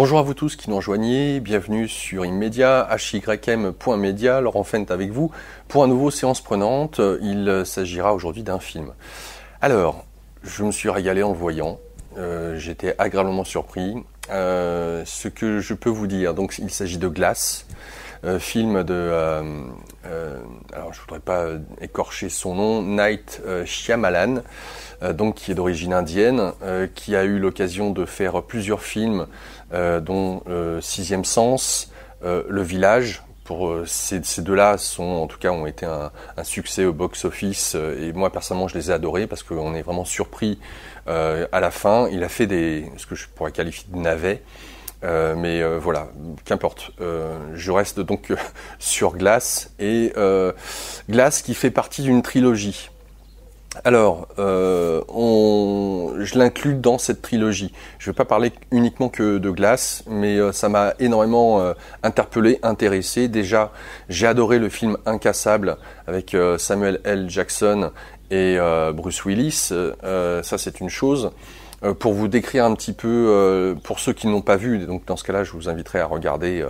Bonjour à vous tous qui nous rejoignez, bienvenue sur Immedia, HYM.media, Laurent Fent avec vous pour un nouveau séance prenante. Il s'agira aujourd'hui d'un film. Alors, je me suis régalé en le voyant, j'étais agréablement surpris. Ce que je peux vous dire, donc il s'agit de Glass, film de, alors je voudrais pas écorcher son nom, Night Shyamalan, donc qui est d'origine indienne, qui a eu l'occasion de faire plusieurs films, dont Sixième Sens, Le Village. Pour ces deux-là en tout cas ont été un succès au box-office, et moi personnellement je les ai adorés parce qu'on est vraiment surpris à la fin. Il a fait ce que je pourrais qualifier de navets. Mais voilà, qu'importe. Je reste donc sur Glass, et Glass qui fait partie d'une trilogie. Alors, je l'inclus dans cette trilogie. Je ne vais pas parler uniquement que de Glass, mais ça m'a énormément interpellé, intéressé. Déjà, j'ai adoré le film Incassable avec Samuel L. Jackson et Bruce Willis. Ça, c'est une chose. Pour vous décrire un petit peu, pour ceux qui n'ont pas vu, donc dans ce cas-là, je vous inviterai à regarder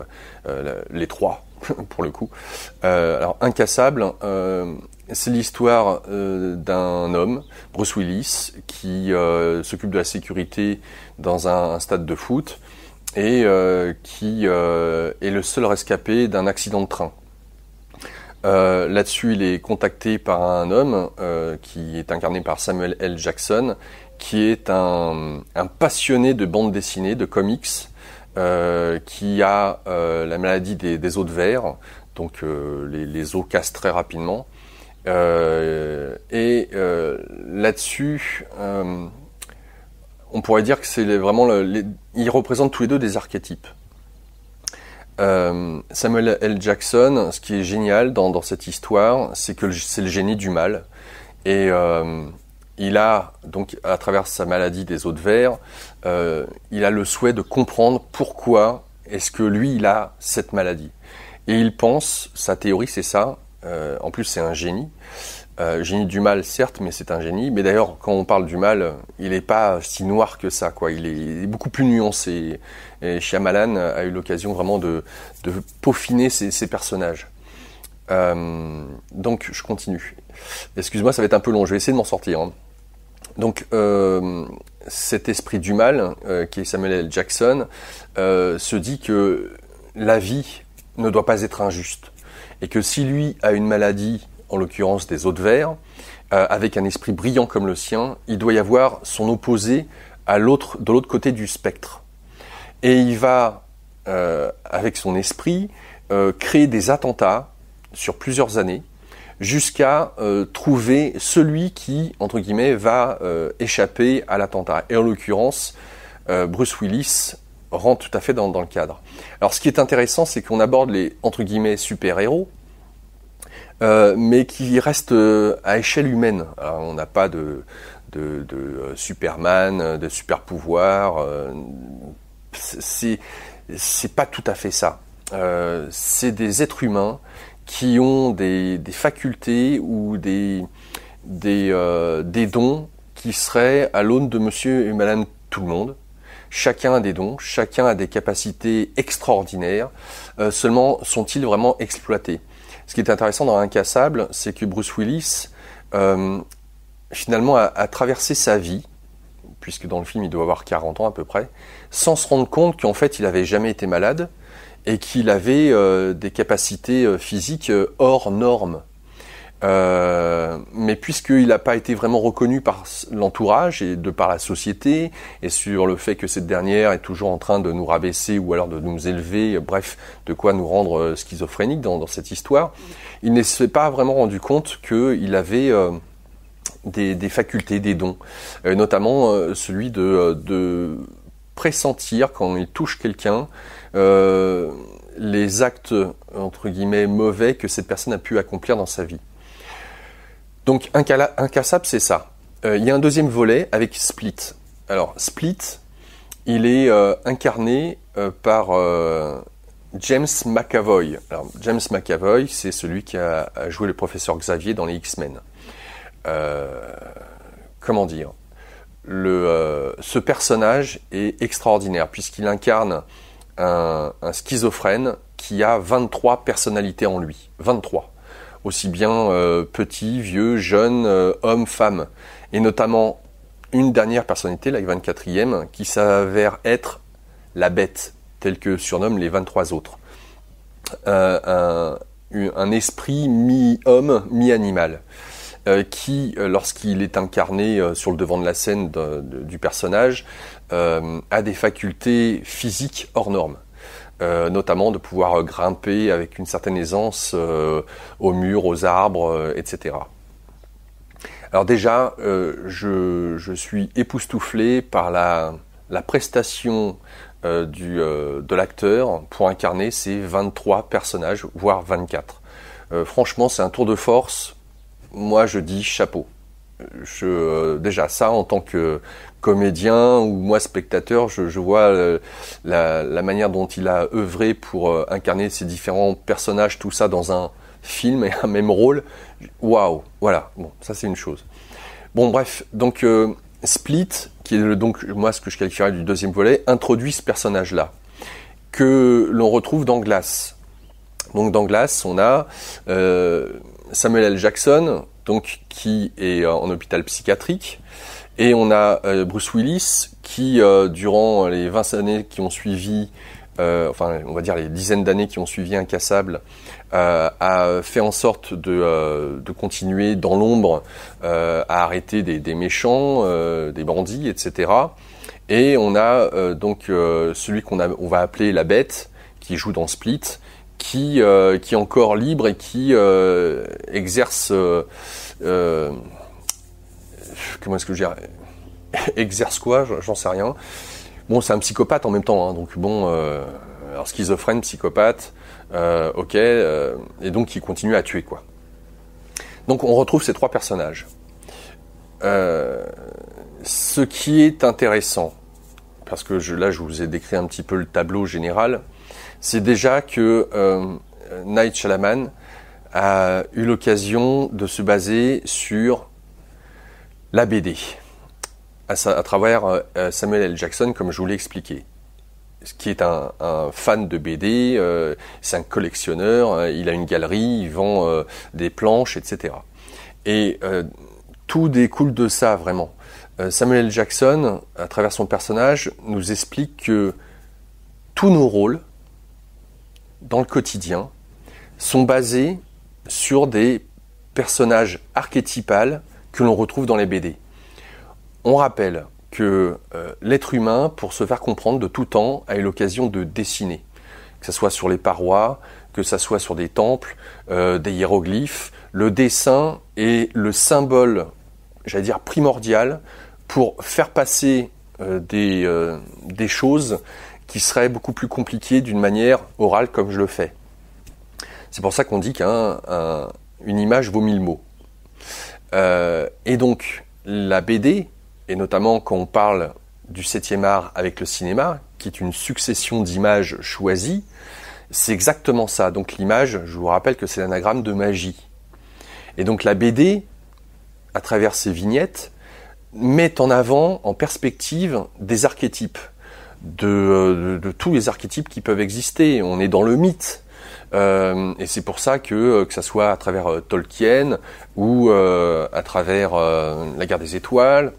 les trois, pour le coup. Alors, Incassable, c'est l'histoire d'un homme, Bruce Willis, qui s'occupe de la sécurité dans un stade de foot et qui est le seul rescapé d'un accident de train. Là-dessus, il est contacté par un homme qui est incarné par Samuel L. Jackson, qui est un passionné de bande dessinée, de comics, qui a la maladie des os de verre, donc les os cassent très rapidement. Là-dessus, on pourrait dire que c'est vraiment ils représentent tous les deux des archétypes. Samuel L. Jackson, ce qui est génial dans cette histoire, c'est que c'est le génie du mal, et il a donc, à travers sa maladie des os de verre, il a le souhait de comprendre pourquoi est-ce que lui il a cette maladie, et il pense, sa théorie c'est ça. En plus, c'est un génie. Génie du mal, certes, mais c'est un génie. Mais d'ailleurs, quand on parle du mal, il n'est pas si noir que ça, quoi. Il est beaucoup plus nuancé. Et Shyamalan a eu l'occasion vraiment de peaufiner ses personnages. Donc, je continue. Excuse-moi, ça va être un peu long. Je vais essayer de m'en sortir. Hein. Donc, cet esprit du mal, qui est Samuel L. Jackson, se dit que la vie ne doit pas être injuste. Et que si lui a une maladie, en l'occurrence des os de verre, avec un esprit brillant comme le sien, il doit y avoir son opposé de l'autre côté du spectre. Et il va, avec son esprit, créer des attentats sur plusieurs années, jusqu'à trouver celui qui, entre guillemets, va échapper à l'attentat. Et en l'occurrence, Bruce Willis rentre tout à fait dans le cadre. Alors ce qui est intéressant, c'est qu'on aborde les, entre guillemets, super-héros, mais qui restent à échelle humaine. Alors, on n'a pas de Superman, de super-pouvoir, c'est pas tout à fait ça. C'est des êtres humains qui ont des facultés ou des dons qui seraient à l'aune de monsieur et madame tout le monde. Chacun a des dons, chacun a des capacités extraordinaires, seulement sont-ils vraiment exploités? Ce qui est intéressant dans Incassable, c'est que Bruce Willis, finalement, a traversé sa vie, puisque dans le film il doit avoir 40 ans à peu près, sans se rendre compte qu'en fait il n'avait jamais été malade, et qu'il avait des capacités physiques hors normes. Mais puisqu'il n'a pas été vraiment reconnu par l'entourage et par la société, et sur le fait que cette dernière est toujours en train de nous rabaisser ou alors de nous élever, bref, de quoi nous rendre schizophréniques dans cette histoire, il ne s'est pas vraiment rendu compte qu'il avait des facultés, des dons, notamment celui de pressentir quand il touche quelqu'un les actes, entre guillemets, mauvais que cette personne a pu accomplir dans sa vie. Donc, Incassable, c'est ça. Il y a un deuxième volet avec Split. Alors, Split, il est incarné par James McAvoy. Alors, James McAvoy, c'est celui qui a joué le professeur Xavier dans les X-Men. Comment dire ? ce personnage est extraordinaire, puisqu'il incarne un schizophrène qui a 23 personnalités en lui. 23. Aussi bien petit, vieux, jeune, homme, femme. Et notamment une dernière personnalité, la 24e, qui s'avère être la bête, telle que surnomment les 23 autres. Un esprit mi-homme, mi-animal, qui, lorsqu'il est incarné sur le devant de la scène du personnage, a des facultés physiques hors normes. Notamment de pouvoir grimper avec une certaine aisance aux murs, aux arbres, etc. Alors déjà, je suis époustouflé par la prestation de l'acteur pour incarner ces 23 personnages, voire 24. Franchement, c'est un tour de force. Moi, je dis chapeau. Déjà, ça, en tant que comédien ou moi spectateur, je vois la manière dont il a œuvré pour incarner ces différents personnages, tout ça dans un film et un même rôle. Waouh, voilà. Bon, ça c'est une chose. Bon, bref, donc Split, qui est donc moi ce que je qualifierais du deuxième volet, introduit ce personnage-là que l'on retrouve dans Glass. Donc dans Glass, on a Samuel L. Jackson, donc qui est en hôpital psychiatrique, et on a Bruce Willis qui, durant les 20 années qui ont suivi, enfin on va dire les dizaines d'années qui ont suivi Incassable, a fait en sorte de continuer dans l'ombre à arrêter des méchants, des bandits, etc. Et on a donc celui on va appeler la Bête, qui joue dans Split, qui est encore libre et qui exerce comment est-ce que je dirais, exerce quoi, j'en sais rien. Bon, c'est un psychopathe en même temps, hein, donc bon, alors schizophrène, psychopathe, ok, et donc il continue à tuer, quoi. Donc on retrouve ces trois personnages. Ce qui est intéressant, parce que là je vous ai décrit un petit peu le tableau général, c'est déjà que Night Shyamalan a eu l'occasion de se baser sur la BD, à travers Samuel L. Jackson, comme je vous l'ai expliqué, qui est un fan de BD, c'est un collectionneur, il a une galerie, il vend des planches, etc. Et tout découle de ça, vraiment. Samuel L. Jackson, à travers son personnage, nous explique que tous nos rôles, dans le quotidien, sont basés sur des personnages archétypales que l'on retrouve dans les BD. On rappelle que l'être humain, pour se faire comprendre de tout temps, a eu l'occasion de dessiner, que ce soit sur les parois, que ce soit sur des temples, des hiéroglyphes. Le dessin est le symbole, j'allais dire primordial, pour faire passer des choses qui seraient beaucoup plus compliquées d'une manière orale comme je le fais. C'est pour ça qu'on dit qu'une image vaut 1000 mots. Et donc, la BD, et notamment quand on parle du 7e art avec le cinéma, qui est une succession d'images choisies, c'est exactement ça. Donc l'image, je vous rappelle que c'est l'anagramme de magie. Et donc la BD, à travers ses vignettes, met en avant, en perspective, des archétypes, de tous les archétypes qui peuvent exister. On est dans le mythe. Et c'est pour ça que ça soit à travers Tolkien ou à travers La Guerre des Étoiles,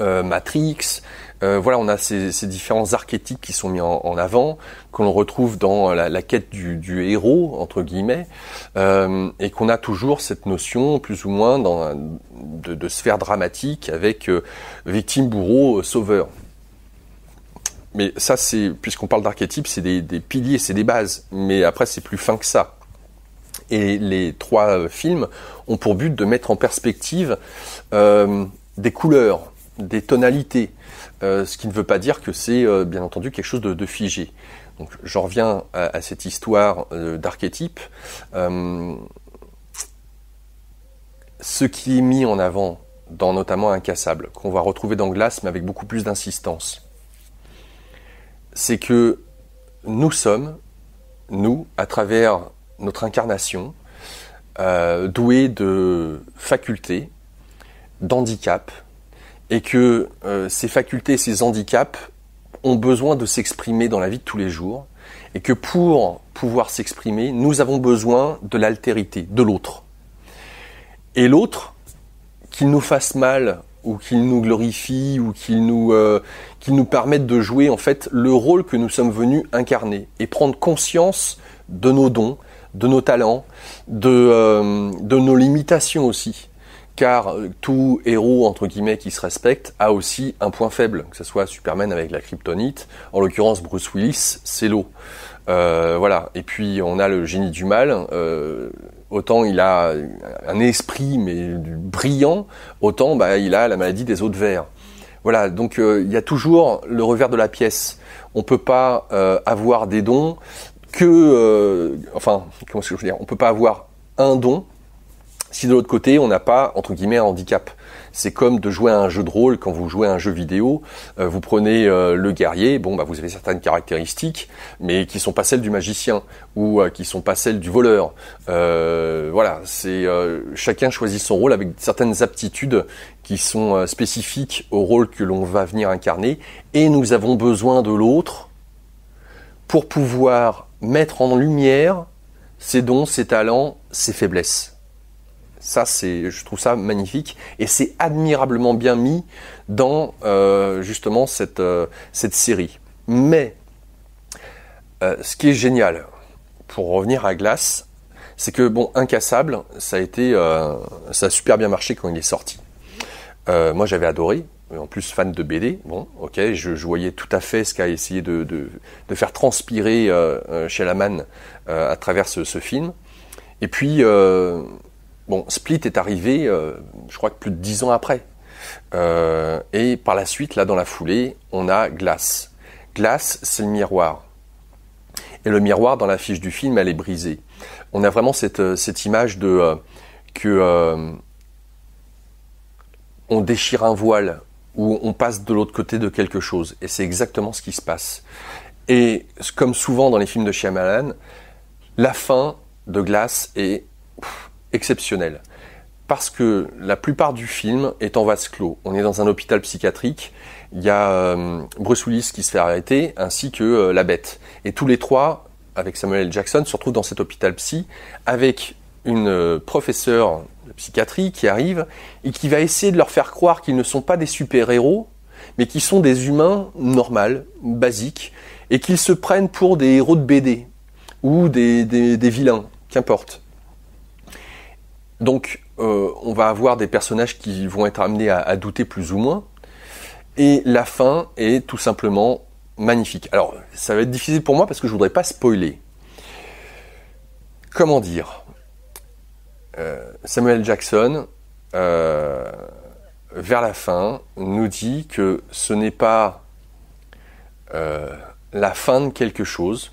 Matrix, voilà, on a ces différents archétypes qui sont mis en avant, que l'on retrouve dans la quête du héros, entre guillemets, et qu'on a toujours cette notion, plus ou moins, de sphère dramatique avec victime, bourreau, sauveur. Mais ça, puisqu'on parle d'archétypes, c'est des piliers, c'est des bases. Mais après, c'est plus fin que ça. Et les trois films ont pour but de mettre en perspective des couleurs, des tonalités. Ce qui ne veut pas dire que c'est, bien entendu, quelque chose de figé. Donc, j'en reviens à cette histoire d'archétypes. Ce qui est mis en avant dans notamment Incassable, qu'on va retrouver dans Glass, mais avec beaucoup plus d'insistance, c'est que nous sommes, nous, à travers notre incarnation, doués de facultés, d'handicap, et que ces facultés, ces handicaps ont besoin de s'exprimer dans la vie de tous les jours, et que pour pouvoir s'exprimer, nous avons besoin de l'altérité, de l'autre. Et l'autre, qu'il nous fasse mal, ou qu'il nous glorifie, ou qu'il nous permette de jouer en fait le rôle que nous sommes venus incarner, et prendre conscience de nos dons, de nos talents, de nos limitations aussi. Car tout héros, entre guillemets, qui se respecte, a aussi un point faible, que ce soit Superman avec la kryptonite, en l'occurrence Bruce Willis, c'est l'eau. Voilà. Et puis on a le génie du mal, autant il a un esprit mais brillant, autant il a la maladie des os de verre. Voilà, donc il y a toujours le revers de la pièce. On peut pas avoir des dons comment est-ce que je veux dire, on peut pas avoir un don si de l'autre côté, on n'a pas, entre guillemets, un handicap. C'est comme de jouer à un jeu de rôle. Quand vous jouez à un jeu vidéo, vous prenez le guerrier, vous avez certaines caractéristiques, mais qui sont pas celles du magicien, ou qui sont pas celles du voleur. Voilà, chacun choisit son rôle avec certaines aptitudes qui sont spécifiques au rôle que l'on va venir incarner, et nous avons besoin de l'autre pour pouvoir mettre en lumière ses dons, ses talents, ses faiblesses. Ça, je trouve ça magnifique, et c'est admirablement bien mis dans justement cette série. Mais ce qui est génial, pour revenir à Glass, c'est que Incassable, ça a super bien marché quand il est sorti. Moi, j'avais adoré. En plus, fan de BD. Je voyais tout à fait ce qu'a essayé de faire transpirer Shalaman à travers ce film. Et puis Split est arrivé, je crois que plus de 10 ans après. Et par la suite, là, dans la foulée, on a Glass. Glass, c'est le miroir. Et le miroir, dans l'affiche du film, elle est brisée. On a vraiment cette image on déchire un voile, ou on passe de l'autre côté de quelque chose. Et c'est exactement ce qui se passe. Et comme souvent dans les films de Shyamalan, la fin de Glass est exceptionnel, parce que la plupart du film est en vase clos. On est dans un hôpital psychiatrique, il y a Bruce Willis qui se fait arrêter, ainsi que la bête. Et tous les trois, avec Samuel L. Jackson, se retrouvent dans cet hôpital psy, avec une professeure de psychiatrie qui arrive, et qui va essayer de leur faire croire qu'ils ne sont pas des super-héros, mais qu'ils sont des humains normaux, basiques, et qu'ils se prennent pour des héros de BD, ou des vilains, qu'importe. Donc, on va avoir des personnages qui vont être amenés à douter plus ou moins. Et la fin est tout simplement magnifique. Alors, ça va être difficile pour moi parce que je voudrais pas spoiler. Comment dire ? Samuel Jackson, vers la fin, nous dit que ce n'est pas la fin de quelque chose,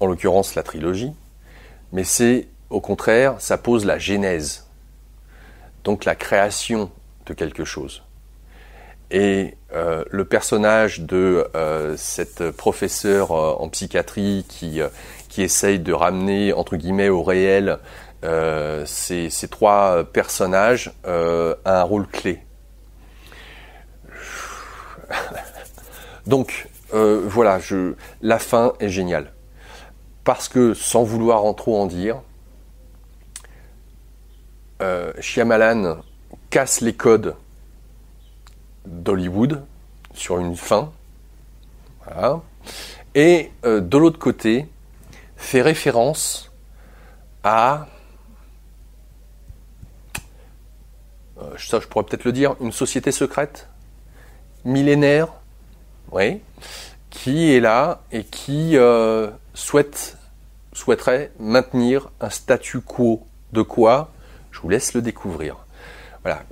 en l'occurrence la trilogie, mais c'est au contraire, ça pose la genèse, donc la création de quelque chose. Et le personnage de cette professeure en psychiatrie qui essaye de ramener, entre guillemets, au réel ces trois personnages a un rôle clé. Donc, voilà, la fin est géniale. Parce que, sans vouloir trop en dire, Shyamalan casse les codes d'Hollywood sur une fin, voilà. Et de l'autre côté fait référence à ça je pourrais peut-être le dire, une société secrète millénaire, oui, qui est là et qui souhaiterait maintenir un statu quo de quoi? Je vous laisse le découvrir. Voilà,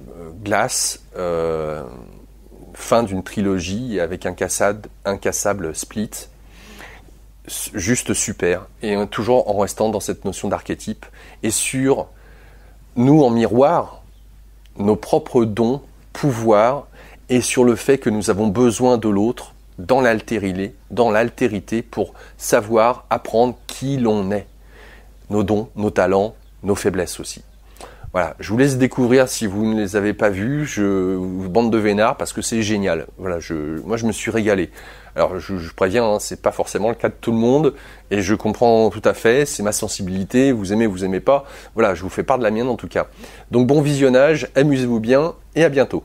Glass, fin d'une trilogie avec Incassable Split, juste super, et toujours en restant dans cette notion d'archétype, et sur nous en miroir, nos propres dons, pouvoirs, et sur le fait que nous avons besoin de l'autre dans l'altérité pour savoir apprendre qui l'on est, nos dons, nos talents, nos faiblesses aussi. Voilà, je vous laisse découvrir si vous ne les avez pas vus, bande de vénards, parce que c'est génial. Voilà, moi je me suis régalé. Alors je préviens, hein, c'est pas forcément le cas de tout le monde, et je comprends tout à fait, c'est ma sensibilité, vous aimez pas. Voilà, je vous fais part de la mienne en tout cas. Donc bon visionnage, amusez-vous bien, et à bientôt.